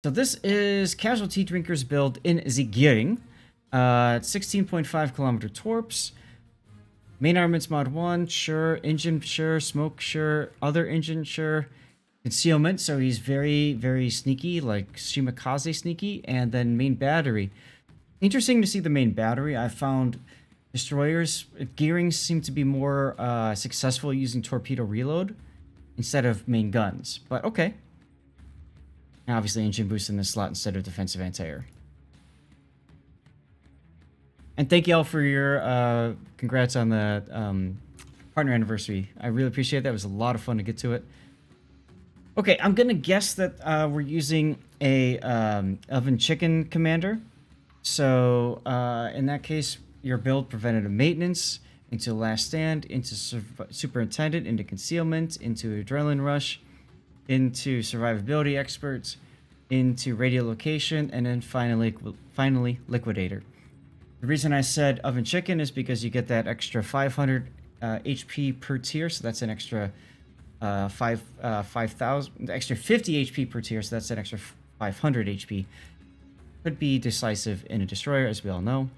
So this is Casualty Drinkers build in Zigiring. 16.5 kilometer torps. Main armaments mod 1, sure. Engine, sure. Smoke, sure. Other engine, sure. Concealment, so he's very, very sneaky, like Shima sneaky. And then main battery. Interesting to see the main battery. I found destroyers, gearings seem to be more successful using torpedo reload instead of main guns. But okay. And obviously engine boost in this slot instead of defensive anti-air. And thank you all for your congrats on the partner anniversary. I really appreciate that. It was a lot of fun to get to it. Okay, I'm gonna guess that we're using a oven chicken commander. So in that case, your build preventative maintenance into last stand, into superintendent, into concealment, into adrenaline rush, into survivability experts, into radiolocation, and then finally liquidator. The reason I said oven chicken is because you get that extra 500 HP per tier, so that's an extra 5,000, extra 50 HP per tier, so that's an extra 500 HP. Could be decisive in a destroyer, as we all know.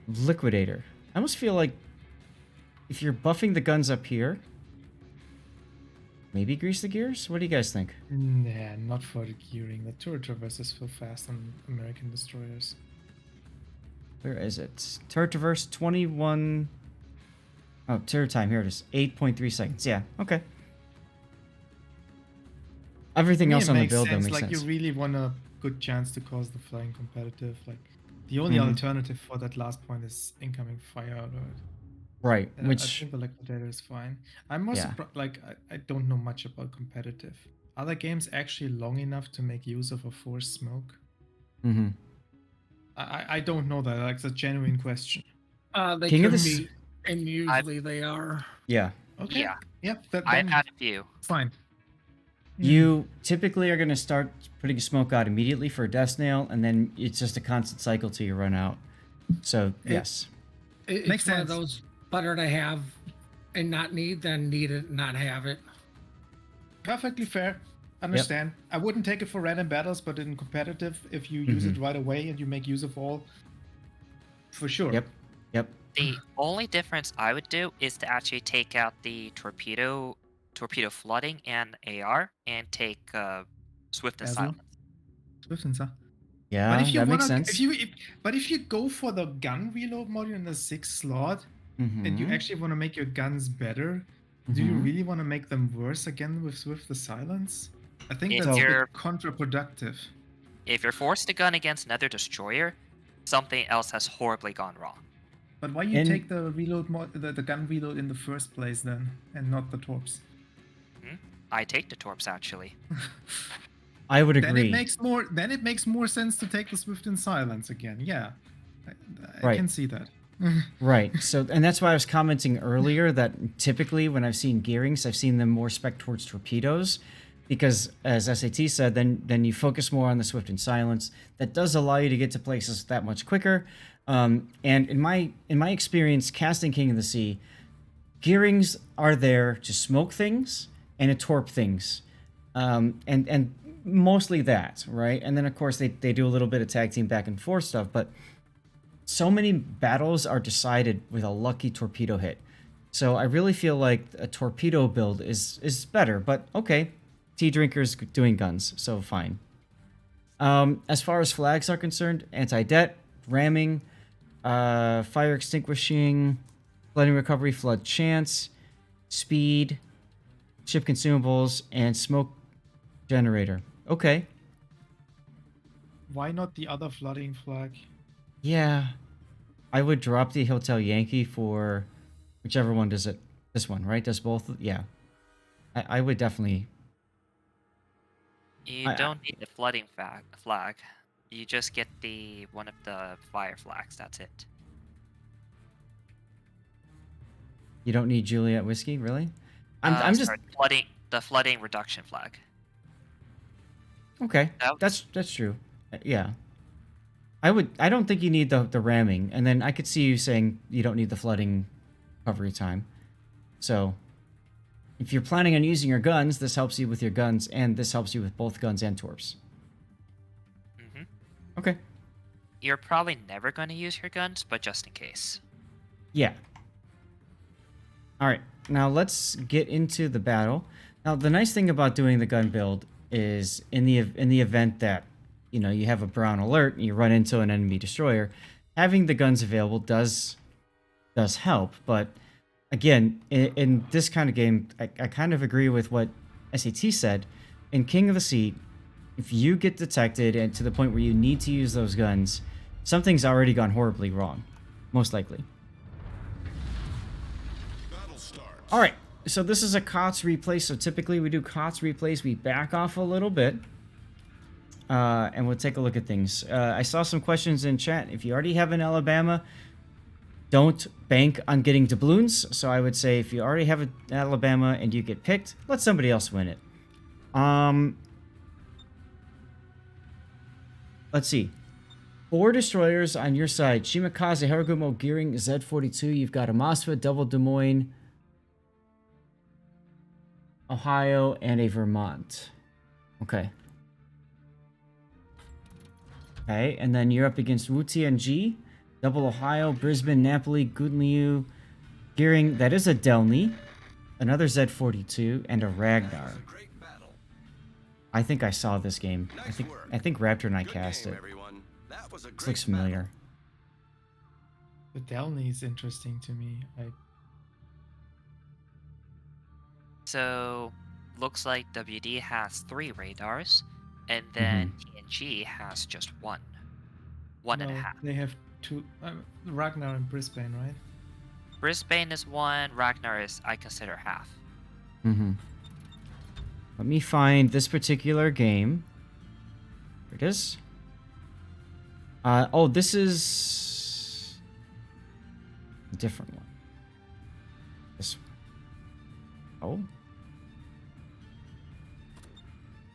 Liquidator. I almost feel like if you're buffing the guns up here, maybe grease the gears? What do you guys think? Nah, not for the gearing. The turret traverse is so fast on American destroyers. Where is it? Turret traverse 21. Oh, turret time. Here it is. 8.3 seconds. Yeah, okay. Everything else on the build though makes sense. You really want a good chance to cause the flying competitive. Like the only alternative for that last point is incoming fire alert. Right, which I think the liquidator is fine. I'm more surprised. Like I don't know much about competitive. Are the games actually long enough to make use of a forced smoke? Mm-hmm. I don't know that. Like, it's a genuine question. They can be, and usually they are. Yeah. Okay. Yeah. Yep. I've had a few. Fine. You typically are going to start putting smoke out immediately for a death snail, and then it's just a constant cycle till you run out. So yes, It's makes one sense. of those better to have and not need than need it and not have it. Perfectly fair. Understand. Yep. I wouldn't take it for random battles, but in competitive, if you use it right away and you make use of all, for sure. Yep. The only difference I would do is to actually take out the torpedo flooding and AR and take Swift and Silence. Swift and Silence. Yeah, that makes sense. But if you go for the gun reload module in the 6th slot, and you actually want to make your guns better, do you really want to make them worse again with Swift the Silence? I think that's counterproductive. If you're forced to gun against another destroyer, something else has horribly gone wrong. But why you take the reload the gun reload in the first place then, and not the torps? I take the torps actually. I would agree. Then it makes more sense to take the Swift and Silence again. Yeah, I can see that. Right. So, and that's why I was commenting earlier that typically when I've seen gearings, I've seen them more spec towards torpedoes, because as SAT said, then you focus more on the Swift and Silence. That does allow you to get to places that much quicker. And in my experience, casting King of the Sea, gearings are there to smoke things and to torp things, and mostly that, right? And then of course they do a little bit of tag team back and forth stuff, but so many battles are decided with a lucky torpedo hit. So I really feel like a torpedo build is better, but okay. T-Drinker's doing guns, so fine. As far as flags are concerned, anti-det, ramming, fire extinguishing, flooding recovery, flood chance, speed, ship consumables, and smoke generator. Okay. Why not the other flooding flag? Yeah. I would drop the Hotel Yankee for whichever one does it. This one, right? Does both? Yeah. I would definitely... You don't need the flooding flag. You just get one of the fire flags. That's it. You don't need Juliet whiskey, really? I'm just the flooding reduction flag. Okay, that's true. Yeah, I don't think you need the ramming, and then I could see you saying you don't need the flooding recovery time. So If you're planning on using your guns, this helps you with your guns, and this helps you with both guns and torps. Mm-hmm. Okay. You're probably never going to use your guns, but just in case. Yeah. All right. Now let's get into the battle. Now the nice thing about doing the gun build is in the event that you have a brown alert and you run into an enemy destroyer, having the guns available does help. But again, in this kind of game, I kind of agree with what SAT said. In King of the Sea, if you get detected and to the point where you need to use those guns, something's already gone horribly wrong, most likely. All right, so this is a KOTS replay. So typically we do KOTS replays. We back off a little bit, and we'll take a look at things. I saw some questions in chat. If you already have an Alabama, don't bank on getting doubloons. So I would say if you already have an Alabama and you get picked, let somebody else win it. Let's see. 4 destroyers on your side. Shimakaze, Haragumo, Gearing, Z42. You've got Amasfa, Double Des Moines, Ohio, and a Vermont. Okay. Okay, and then you're up against WuTNG, Double Ohio, Brisbane, Napoli, Gudliu, Gearing. That is a Delny, another Z42, and a Ragnar. I think I saw this game. I think Raptor and I cast it. This looks familiar. The Delny is interesting to me. So, looks like WD has 3 radars, and then TNG has just 1. One and a half. They have 2. Ragnar and Brisbane, right? Brisbane is 1, Ragnar is, I consider, half. Let me find this particular game. Here it is. Oh, this is a different one. This one.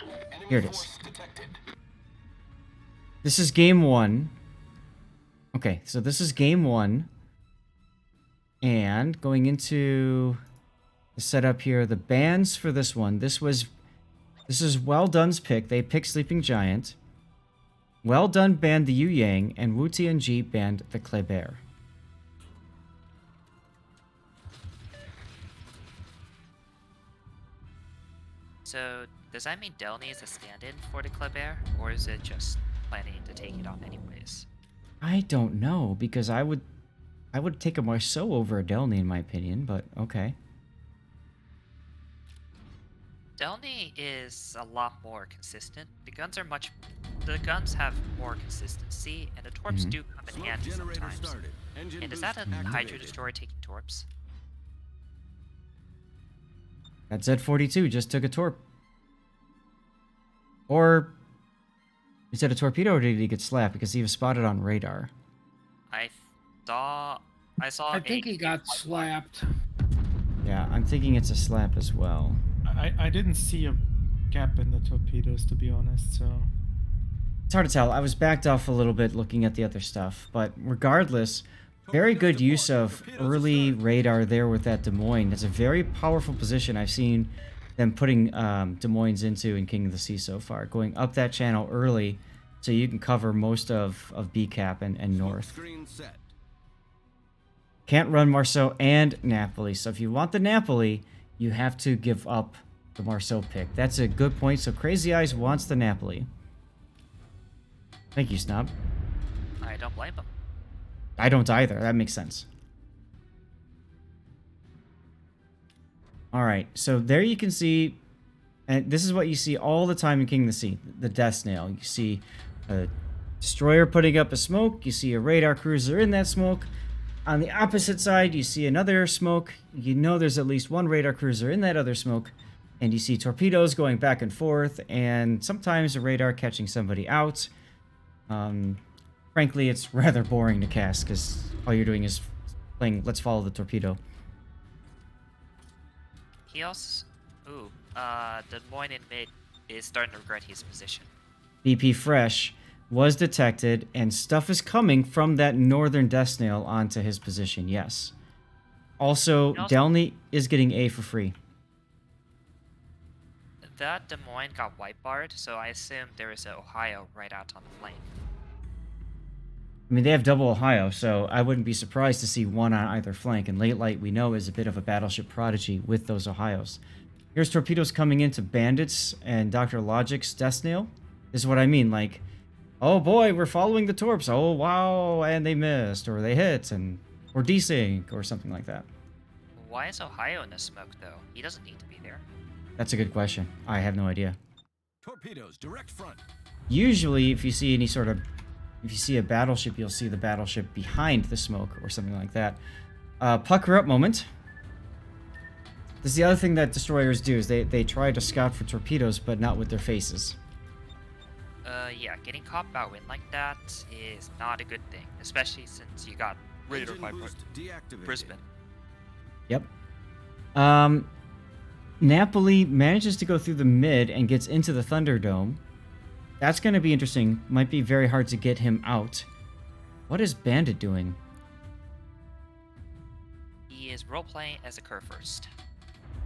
Oh. Here it is. This is game 1. Okay, so this is game 1. And going into the setup here, the bans for this one. This is Well Done's pick. They picked Sleeping Giant. Well Done banned the WuTNG, and WuTNG banned the Kleber. So, does that mean Delny is a stand-in for the Kleber, or is it just planning to take it on anyways? I don't know, because I would take a Marceau over a Delny in my opinion, but okay. Delny is a lot more consistent. The guns have more consistency, and the torps do come in handy sometimes. And is that a Hydra destroyer taking torps? That Z42 just took a torp. Or is that a torpedo, or did he get slapped because he was spotted on radar? I saw. I think he got slapped. Yeah, I'm thinking it's a slap as well. I didn't see a gap in the torpedoes, to be honest, so... It's hard to tell. I was backed off a little bit looking at the other stuff, but regardless, very good use of early radar there with that Des Moines. It's a very powerful position I've seen them putting Des Moines into in King of the Sea so far. Going up that channel early so you can cover most of BCAP and north. Can't run Marceau and Napoli. So if you want the Napoli, you have to give up the Marceau pick. That's a good point. So Crazy Eyes wants the Napoli. Thank you, Snob. I don't blame him. I don't either. That makes sense. All right. So there you can see, and this is what you see all the time in King of the Sea, the Death Snail. You see a destroyer putting up a smoke. You see a radar cruiser in that smoke. On the opposite side, you see another smoke. You know there's at least one radar cruiser in that other smoke. And you see torpedoes going back and forth, and sometimes a radar catching somebody out. Frankly, it's rather boring to cast, because all you're doing is playing Let's Follow the Torpedo. He also... Ooh, Des Moines in mid is starting to regret his position. BP Fresh was detected, and stuff is coming from that northern Death Snail onto his position, yes. Also, Delny is getting A for free. that Des Moines got white barred, so I assume there is an Ohio right out on the flank. I mean, they have double Ohio, so I wouldn't be surprised to see one on either flank. And Late Light, we know, is a bit of a battleship prodigy with those Ohios. Here's torpedoes coming into Bandits and Dr. Logic's Death Snail. This is what I mean, like, oh boy, we're following the torps. Oh wow, and they missed, or they hit, or desync, or something like that. Why is Ohio in the smoke, though? He doesn't need to be there. That's a good question. I have no idea. Torpedoes, direct front. Usually, if you see any sort of... If you see a battleship, you'll see the battleship behind the smoke or something like that. Pucker up moment. This is the other thing that destroyers do, is they try to scout for torpedoes, but not with their faces. Yeah, getting caught by wind like that is not a good thing, especially since you got radar by Brisbane. Yep. Napoli manages to go through the mid and gets into the Thunderdome. That's going to be interesting. Might be very hard to get him out. What is Bandit doing? He is role-playing as a Kerr first.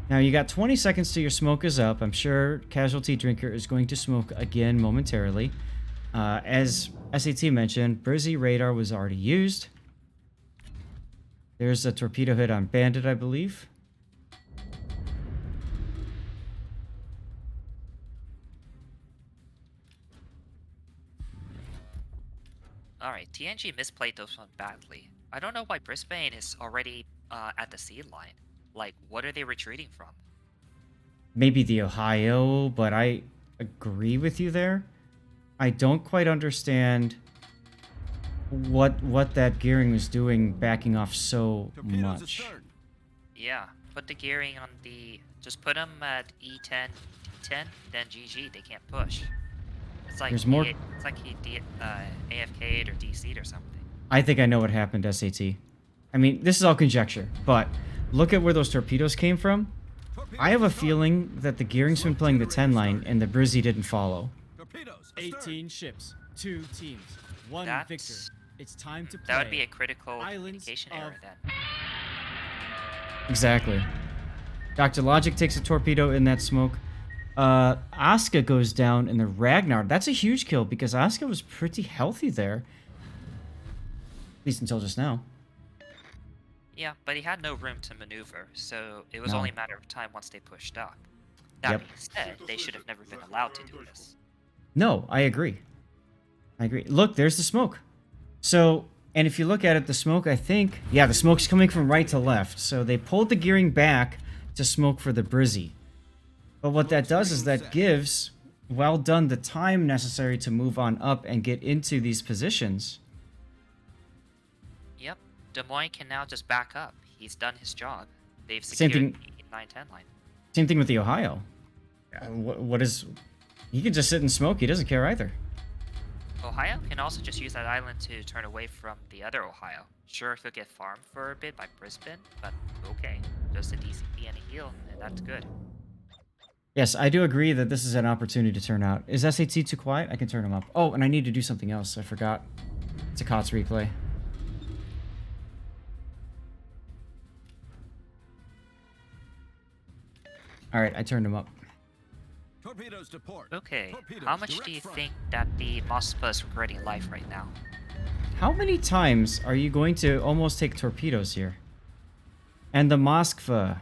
Now, you got 20 seconds till your smoke is up. I'm sure Casualty Drinker is going to smoke again momentarily. As SAT mentioned, Brizzy radar was already used. There's a torpedo hit on Bandit, I believe. Alright, TNG misplayed those one badly. I don't know why Brisbane is already at the sea line. Like, what are they retreating from? Maybe the Ohio, but I agree with you there. I don't quite understand what that gearing was doing backing off so much. Yeah, put the gearing on the... Just put them at E10, D10, then GG, they can't push. It's like There's more... It's like he AFK'd or DC'd or something. I think I know what happened, SAT. I mean, this is all conjecture, but look at where those torpedoes came from. I have a feeling that the gearing's been playing the 10 line and the Brizzy didn't follow. 18 ships, 2 teams, 1 victor. It's time to play. That would be a critical communication error then. Exactly. Dr. Logic takes a torpedo in that smoke. Asuka goes down in the Ragnar. That's a huge kill because Asuka was pretty healthy there. At least until just now. Yeah, but he had no room to maneuver, so it was only a matter of time once they pushed up. That being said, they should have never been allowed to do this. No, I agree. I agree. Look, there's the smoke. So, and if you look at it, the smoke, I think... Yeah, the smoke's coming from right to left. So they pulled the gearing back to smoke for the Brizzy. But what that does is that gives, well done, the time necessary to move on up and get into these positions. Yep. Des Moines can now just back up. He's done his job. They've secured the 9-10 line. Same thing with the Ohio. What is... He can just sit and smoke. He doesn't care either. Ohio can also just use that island to turn away from the other Ohio. Sure, he'll get farmed for a bit by Brisbane, but okay. Just a DCP and a heal, and that's good. Yes, I do agree that this is an opportunity to turn out. Is SAT too quiet? I can turn him up. Oh, and I need to do something else. I forgot. It's a KOTS replay. Alright, I turned him up. Torpedoes to port. Okay, Torpedoes, how much do you think that the Moskva is regretting life right now? How many times are you going to almost take torpedoes here? And the Moskva.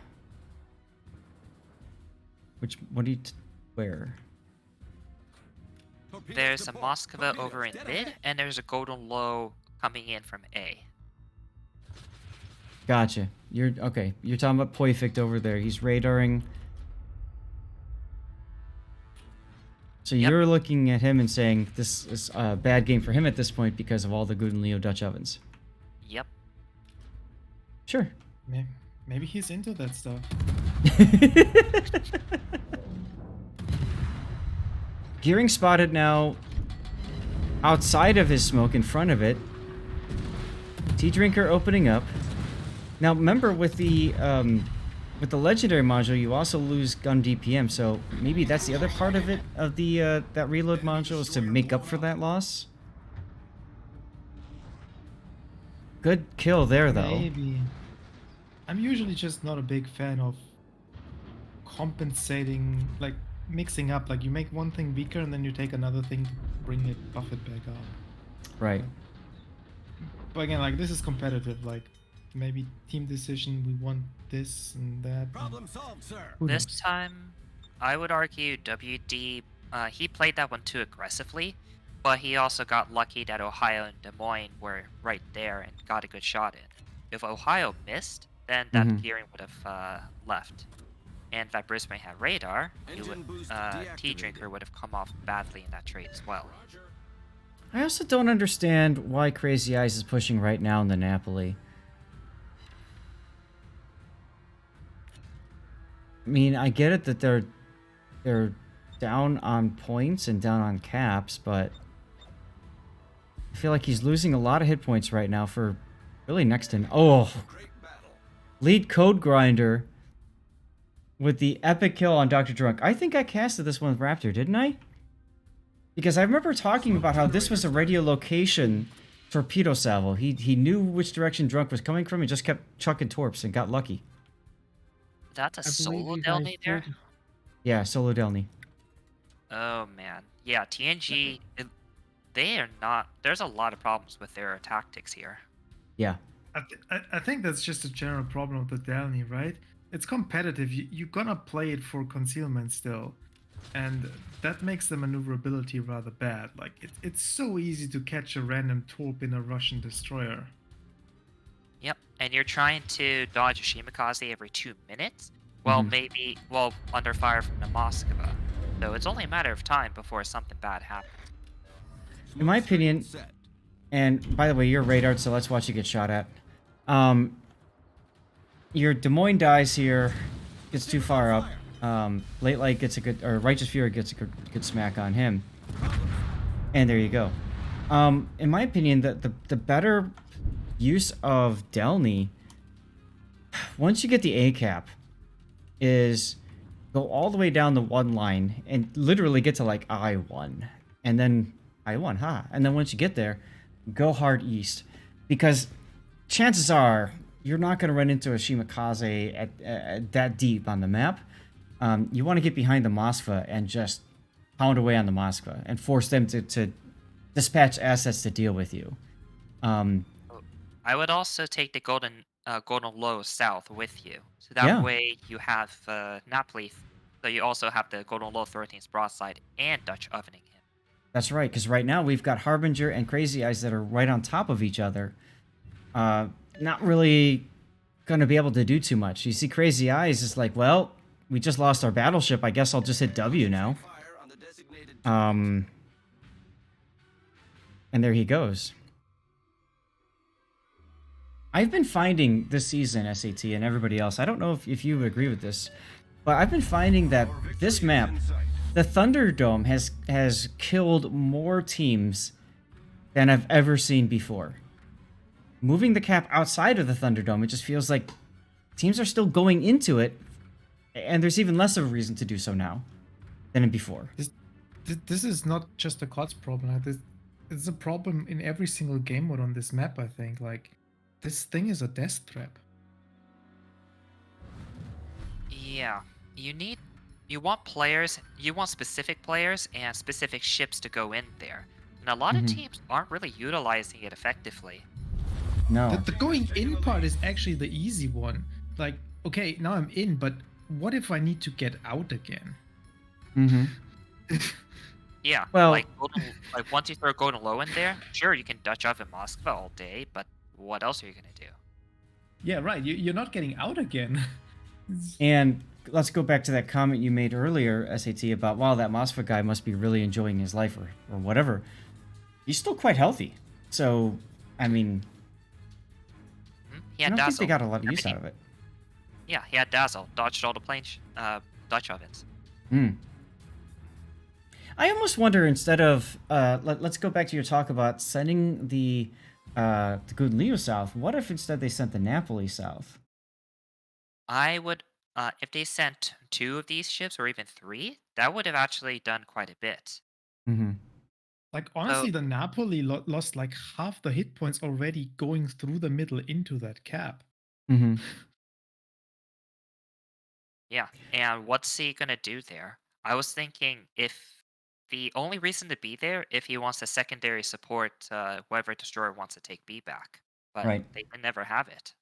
What do you... where? There's a Moskva over in mid, and there's a Golden Low coming in from A. Gotcha. Okay. You're talking about Poifict over there. He's radaring. So you're looking at him and saying this is a bad game for him at this point because of all the Guden Leo Dutch ovens. Yep. Sure. Maybe he's into that stuff. Gearing spotted now outside of his smoke in front of it. T-Drinker opening up. Now remember with the legendary module you also lose gun DPM, so maybe that's the other part of it, of the that reload module, is to make up for that loss. Good kill there though. Maybe. I'm usually just not a big fan of compensating, like mixing up. Like you make one thing weaker and then you take another thing to bring it, buff it back up. Right. But again, like this is competitive. Like maybe team decision. We want this and that. Problem solved, sir. Who This knows? time, I would argue WD, he played that one too aggressively, but he also got lucky that Ohio and Des Moines were right there and got a good shot in. If Ohio missed, then that gearing would have left. And if Brisbane had radar, Engine boost Tea deactivated. Drinker would have come off badly in that trade as well. I also don't understand why Crazy Eyes is pushing right now in the Napoli. I mean, I get it that they're down on points and down on caps, but I feel like he's losing a lot of hit points right now for really next to... Oh! Great battle. Lead Code Grinder with the epic kill on Dr. Drunk. I think I casted this one with Raptor, didn't I? Because I remember talking about how this was a radio location torpedo salvo. He knew which direction Drunk was coming from and just kept chucking torps and got lucky. That's a I believe solo you Delny guys there? did. Yeah, solo Delny. Oh man. Yeah, TNG, they are not... There's a lot of problems with their tactics here. Yeah. I think that's just a general problem of the Delny, right? It's competitive. You're gonna play it for concealment still. And that makes the maneuverability rather bad. Like, it's so easy to catch a random torp in a Russian destroyer. Yep, and you're trying to dodge a Shimakaze every 2 minutes? Well, maybe... Well, under fire from the Moskva. So it's only a matter of time before something bad happens. In my opinion, Set. and by the way, you're radar, so let's watch you get shot at. Your Des Moines dies here, gets too far up. Late Light gets a good, or Righteous Fury gets a good smack on him. And there you go. In my opinion, the better use of Delny, once you get the A cap, is go all the way down the one line and literally get to like I1. And then I1, and then once you get there, go hard east. Because chances are you're not going to run into a Shimakaze at that deep on the map. You want to get behind the Moskva and just pound away on the Moskva and force them to dispatch assets to deal with you. I would also take the Golden Low south with you. So that way you have Napoli, so you also have the Golden Low 13th broadside and Dutch ovening him. That's right, because right now we've got Harbinger and Crazy Eyes that are right on top of each other. Not really going to be able to do too much. You see Crazy Eyes is like, well, we just lost our battleship. I guess I'll just hit W now. And there he goes. I've been finding this season, SAT and everybody else, I don't know if you agree with this, but I've been finding that this map, the Thunderdome, has killed more teams than I've ever seen before. Moving the cap outside of the Thunderdome, it just feels like teams are still going into it, and there's even less of a reason to do so now than before. This is not just a KOTS problem. Like, it's a problem in every single game mode on this map, I think. Like, this thing is a death trap. Yeah, you want specific players and specific ships to go in there. And a lot of teams aren't really utilizing it effectively. No. The going in part is actually the easy one. Like, okay, now I'm in, but what if I need to get out again? Yeah, well, like once you throw Golden Low in there, sure, you can Dutch oven Moskva all day, but what else are you going to do? Yeah, right. You're not getting out again. And let's go back to that comment you made earlier, SAT, about, wow, that Moskva guy must be really enjoying his life or whatever. He's still quite healthy. So, I mean, He I had don't think Dazzle. they got a lot of use out of it. Yeah, he had Dazzle. Dodged all the planes, Dutch ovens. I almost wonder, instead of let's go back to your talk about sending the Good Leo south. What if instead they sent the Napoli south? I would, if they sent 2 of these ships or even 3, that would have actually done quite a bit. Like, honestly, the Napoli lost like half the hit points already going through the middle into that cap. Yeah, and what's he gonna do there? I was thinking if the only reason to be there if he wants a secondary support whatever destroyer wants to take B back, but Right. they can never have it.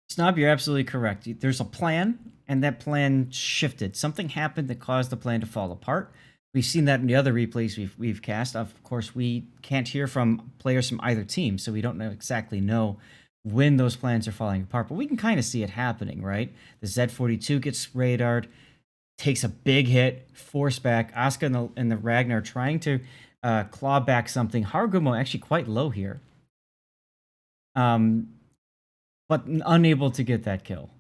Snob, you're absolutely correct. There's a plan, and that plan shifted. Something happened that caused the plan to fall apart. We've seen that in the other replays we've cast. Of course, we can't hear from players from either team, so we don't exactly know when those plans are falling apart. But we can kind of see it happening, right? The Z42 gets radared, takes a big hit, force back. Asuka and the Ragnar trying to claw back something. Harugumo actually quite low here. But unable to get that kill.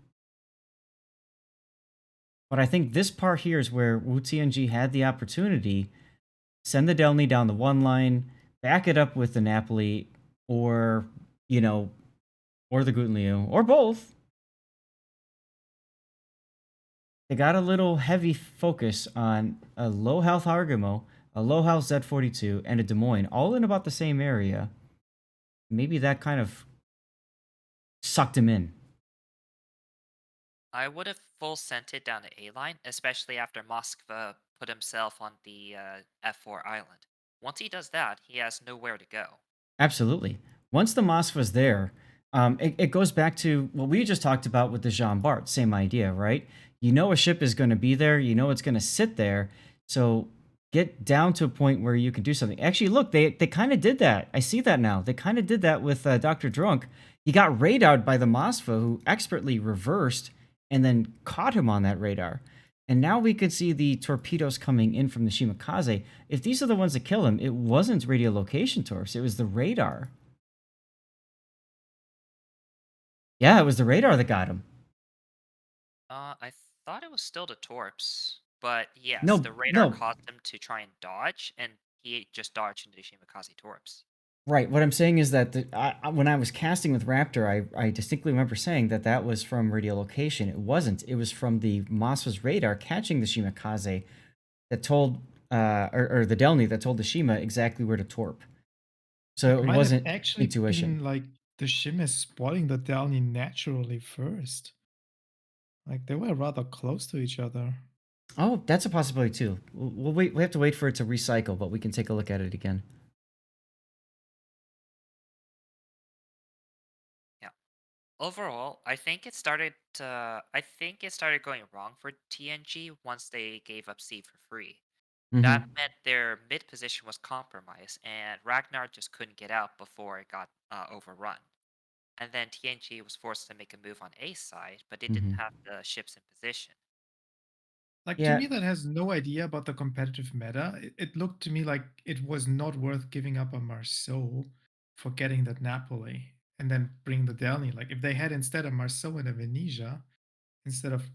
But I think this part here is where WuTNG had the opportunity, send the Delny down the one line, back it up with the Napoli, or, or the Gutenliu, or both. They got a little heavy focus on a low health Harugumo, a low health Z42, and a Des Moines, all in about the same area. Maybe that kind of sucked him in. I would have full sent it down the A line, especially after Moskva put himself on the F4 island. Once he does that, he has nowhere to go. Absolutely. Once the Moskva's there, it goes back to what we just talked about with the Jean Bart. Same idea, right? You know a ship is going to be there. You know it's going to sit there. So get down to a point where you can do something. Actually, look, they kind of did that. I see that now. They kind of did that with Dr. Drunk. He got radared by the Moskva, who expertly reversed and then caught him on that radar. And now we could see the torpedoes coming in from the Shimakaze. If these are the ones that kill him, it wasn't radiolocation torps. It was the radar. Yeah, it was the radar that got him. I thought it was still the torps. But yes, No, the radar no. caused him to try and dodge, and he just dodged into the Shimakaze torps. Right. What I'm saying is that when I was casting with Raptor, I distinctly remember saying that was from radiolocation. It wasn't. It was from the Moskva's radar catching the Shimakaze that told, or the Delny that told the Shima exactly where to torp. So it wasn't actually intuition. been like the Shima spotting the Delny naturally first. Like they were rather close to each other. Oh, that's a possibility too. We'll wait. We have to wait for it to recycle, but we can take a look at it again. Yeah. Overall, I think it started. Going wrong for TNG once they gave up C for free. That meant their mid position was compromised, and Ragnar just couldn't get out before it got overrun. And then TNG was forced to make a move on A side, but it didn't have the ships in position. Like to Yeah. me, that has no idea about the competitive meta. It looked to me like it was not worth giving up a Marceau for getting that Napoli and then bring the Delny. Like if they had instead a Marceau and a Venetia instead of,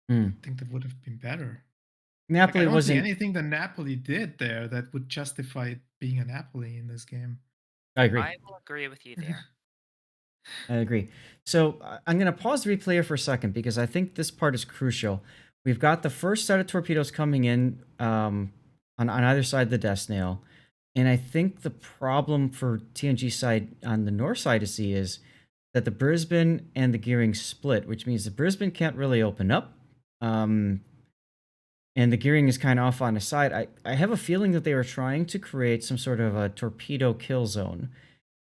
I think that would have been better. Like I Napoli don't see wasn't. anything that Napoli did there that would justify it being a Napoli in this game. I agree. I will agree with you there. I agree. So I'm going to pause the replayer for a second because I think this part is crucial. We've got the first set of torpedoes coming in on either side of the death snail. And I think the problem for TNG side on the north side to see is that the Brisbane and the gearing split, which means the Brisbane can't really open up. And the gearing is kind of off on the side. I have a feeling that they were trying to create some sort of a torpedo kill zone,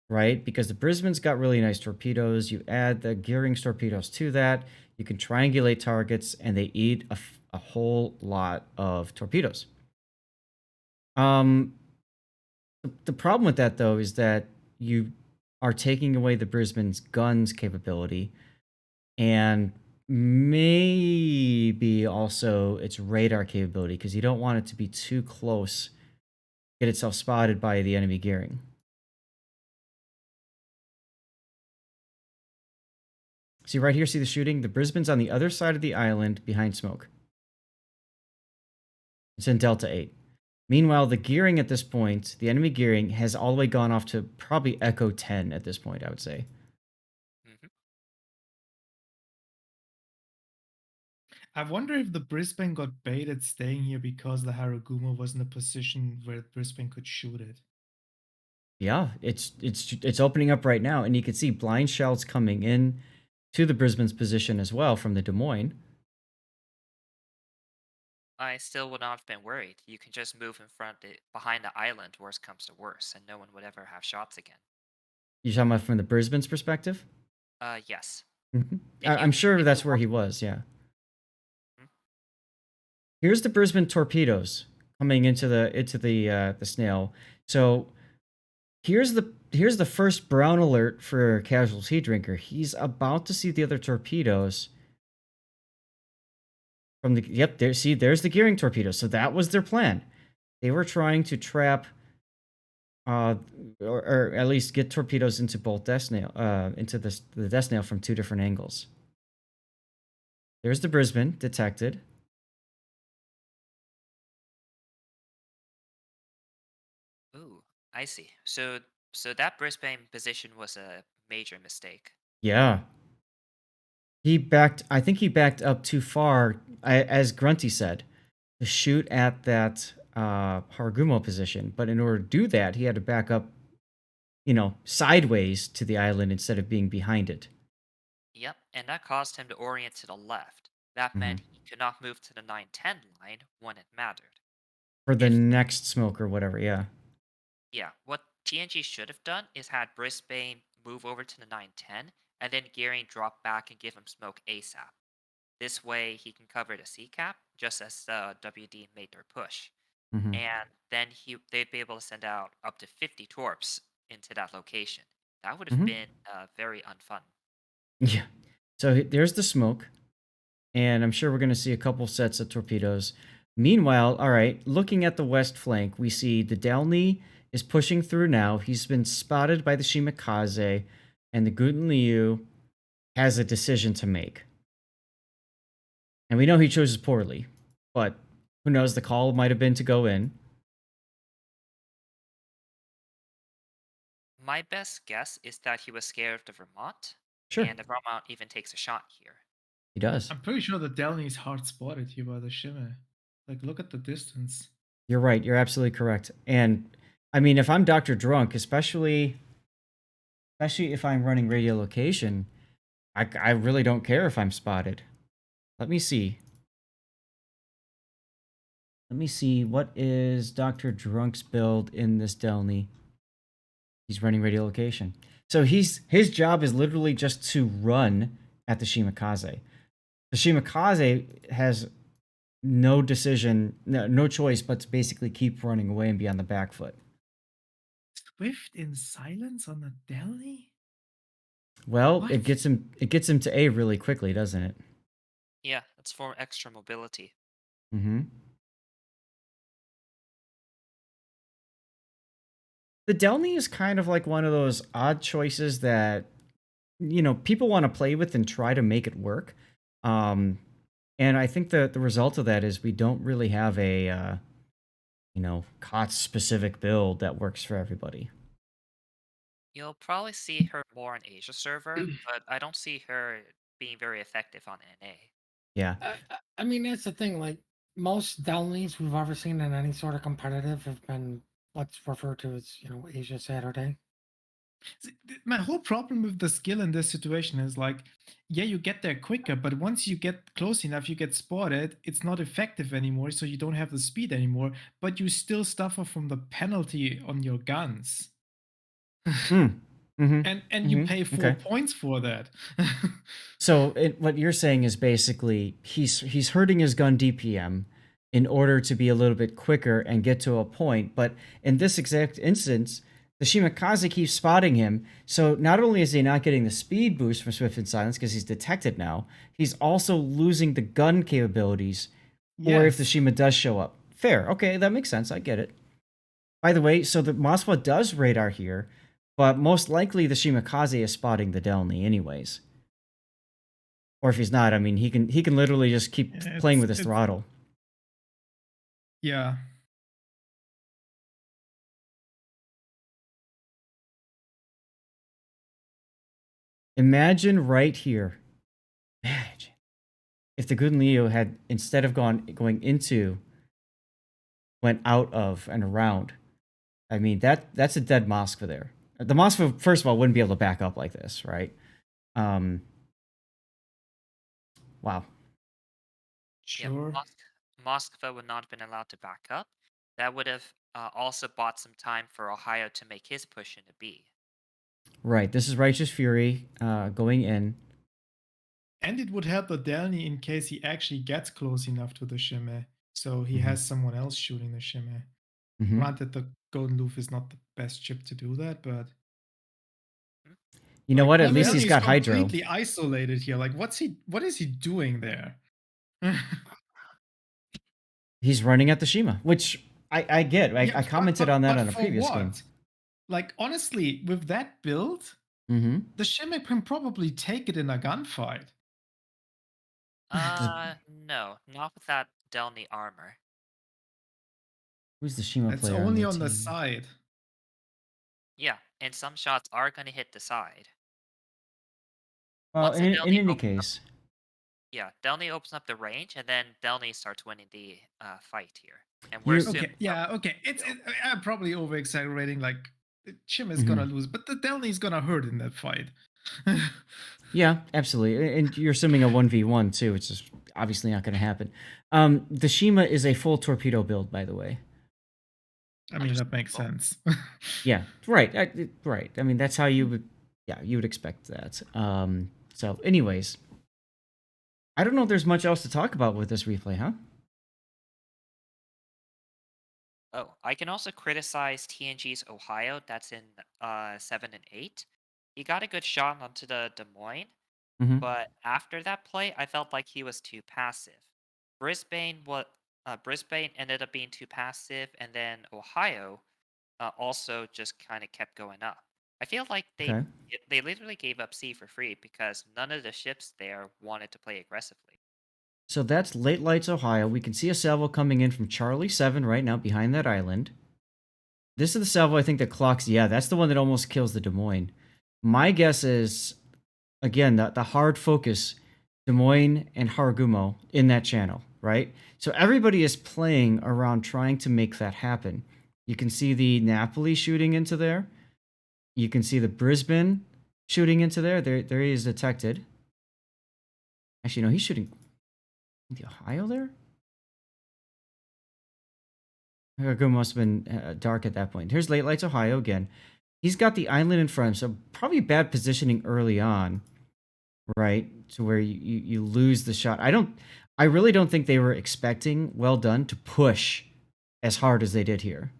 right? Because the Brisbane's got really nice torpedoes. You add the gearing's torpedoes to that. You can triangulate targets, and they eat a whole lot of torpedoes. The problem with that, though, is that you are taking away the Brisbane's guns capability, and maybe also its radar capability, because you don't want it to be too close, get itself spotted by the enemy gearing. See right here, see the shooting? The Brisbane's on the other side of the island behind smoke. It's in Delta 8. Meanwhile, the gearing at this point, the enemy gearing, has all the way gone off to probably Echo 10 at this point, I would say. I wonder if the Brisbane got baited staying here because the Harugumo was in a position where Brisbane could shoot it. Yeah, it's opening up right now, and you can see blind shells coming in to the Brisbane's position as well from the Des Moines. I still would not have been worried. You can just move in front behind the island, worst comes to worst, and no one would ever have shots again. You're talking about from the Brisbane's perspective? Yes. If I'm sure if that's you where want, he was, yeah. Mhm. Here's the Brisbane torpedoes coming into the snail. So here's the first brown alert for Casualty Drinker. He's about to see the other torpedoes from the there. See, there's the gearing torpedoes. So that was their plan. They were trying to trap, uh, or at least get torpedoes into both death snail, into the death snail from two different angles. There's the Brisbane detected. Ooh, I see. So that Brisbane position was a major mistake. Yeah. I think he backed up too far, as Grunty said, to shoot at that Hargumo position. But in order to do that, he had to back up, sideways to the island instead of being behind it. Yep, and that caused him to orient to the left. That Hmm. meant he could not move to the 910 line when it mattered. For the If next smoke or whatever, yeah. Yeah, what TNG should have done is had Brisbane move over to the 910 and then Gearing drop back and give him smoke ASAP. This way he can cover the C cap just as WD made their push. Hmm. And then they'd be able to send out up to 50 torps into that location. That would have Hmm. been very unfun. Yeah. So there's the smoke, and I'm sure we're going to see a couple sets of torpedoes. Meanwhile, all right, looking at the west flank, we see the Delny is pushing through now. He's been spotted by the Shimakaze, and the Guten Liu has a decision to make. And we know he chooses poorly, but who knows? The call might have been to go in. My best guess is that he was scared of the Vermont, Sure, and the Vermont even takes a shot here. he does. I'm pretty sure the Delny is hard spotted here by the Shimmer. Like, look at the distance. You're right. You're absolutely correct. And I mean, if I'm Dr. Drunk, especially if I'm running radiolocation, I really don't care if I'm spotted. Let me see. Let me see. What is Dr. Drunk's build in this Delny? He's running radiolocation. So his job is literally just to run at the Shimakaze. The Shimakaze has no decision, no choice but to basically keep running away and be on the back foot. Swift in silence on the Delny? Well, What? it gets him to A really quickly, doesn't it? Yeah, that's for extra mobility. Mm-hmm. The Delny is kind of like one of those odd choices that people want to play with and try to make it work. And I think the result of that is we don't really have a KOTS specific build that works for everybody. You'll probably see her more on Asia server, but I don't see her being very effective on NA. Yeah. I mean, that's the thing. Like most downlinks we've ever seen in any sort of competitive have been what's referred to as Asia Saturday. My whole problem with the skill in this situation is like, yeah, you get there quicker, but once you get close enough, you get spotted, it's not effective anymore, so you don't have the speed anymore, but you still suffer from the penalty on your guns. Mm. Mm-hmm. And you pay 4 points for that. So what you're saying is basically he's hurting his gun DPM in order to be a little bit quicker and get to a point. But in this exact instance, the Shimakaze keeps spotting him. So not only is he not getting the speed boost from Swift and Silence because he's detected now, he's also losing the gun capabilities. Or if the Shima does show up. Fair. Okay, that makes sense. I get it. By the way, so the Moskva does radar here, but most likely the Shimakaze is spotting the Delny anyways. Or if he's not, I mean, he can literally just keep playing with his throttle. Yeah. Imagine right here. Imagine if the Guten Liu had, instead of going into, went out of and around. I mean, that's a dead Moskva there. The Moskva, first of all, wouldn't be able to back up like this, right? Wow. Sure. Yeah, Moskva would not have been allowed to back up, that would have also bought some time for Ohio to make his push into B. Right. This is Righteous Fury going in. And it would help the Delny in case he actually gets close enough to the Shime. So he has someone else shooting the Shime. Granted, the Golden Loof is not the best ship to do that, but You know what? At the least Delny he's is got Hydro. completely isolated here. Like, what is he doing there? He's running at the Shima, which I get. I commented on that on a previous game. Like, honestly, with that build, the Shime can probably take it in a gunfight. No, not with that Delny armor. Who's the Shima It's player? only on on the team? side. Yeah, and some shots are going to hit the side. Well, Once the in Delny any opens up- case, Yeah, Delny opens up the range, and then Delny starts winning the fight here. And we're assuming Okay, yeah, okay. I'm probably over exaggerating. Like, Shim is gonna lose, but the Delny is gonna hurt in that fight. yeah, absolutely. And you're assuming a 1v1 too, which is obviously not going to happen. The Shima is a full torpedo build, by the way. I mean, that makes sense. Yeah, right, right. I mean, that's how you would, you would expect that. So, anyways, I don't know if there's much else to talk about with this replay, huh? Oh, I can also criticize TNG's Ohio. That's in 7 and 8. He got a good shot onto the Des Moines, but after that play, I felt like he was too passive. Brisbane ended up being too passive, and then Ohio also just kind of kept going up. I feel like they literally gave up C for free because none of the ships there wanted to play aggressively. So that's Late Lights, Ohio. We can see a salvo coming in from Charlie 7 right now behind that island. This is the salvo I think that clocks. Yeah, that's the one that almost kills the Des Moines. My guess is, again, the hard focus, Des Moines and Haragumo in that channel, right? So everybody is playing around trying to make that happen. You can see the Napoli shooting into there. You can see the Brisbane shooting into there. There he is detected. Actually, no, he's shooting the Ohio there? Haragumo must have been dark at that point. Here's Late Lights, Ohio again. He's got the island in front of him, so probably bad positioning early on, right? To where you lose the shot. I really don't think they were expecting, well done, to push as hard as they did here.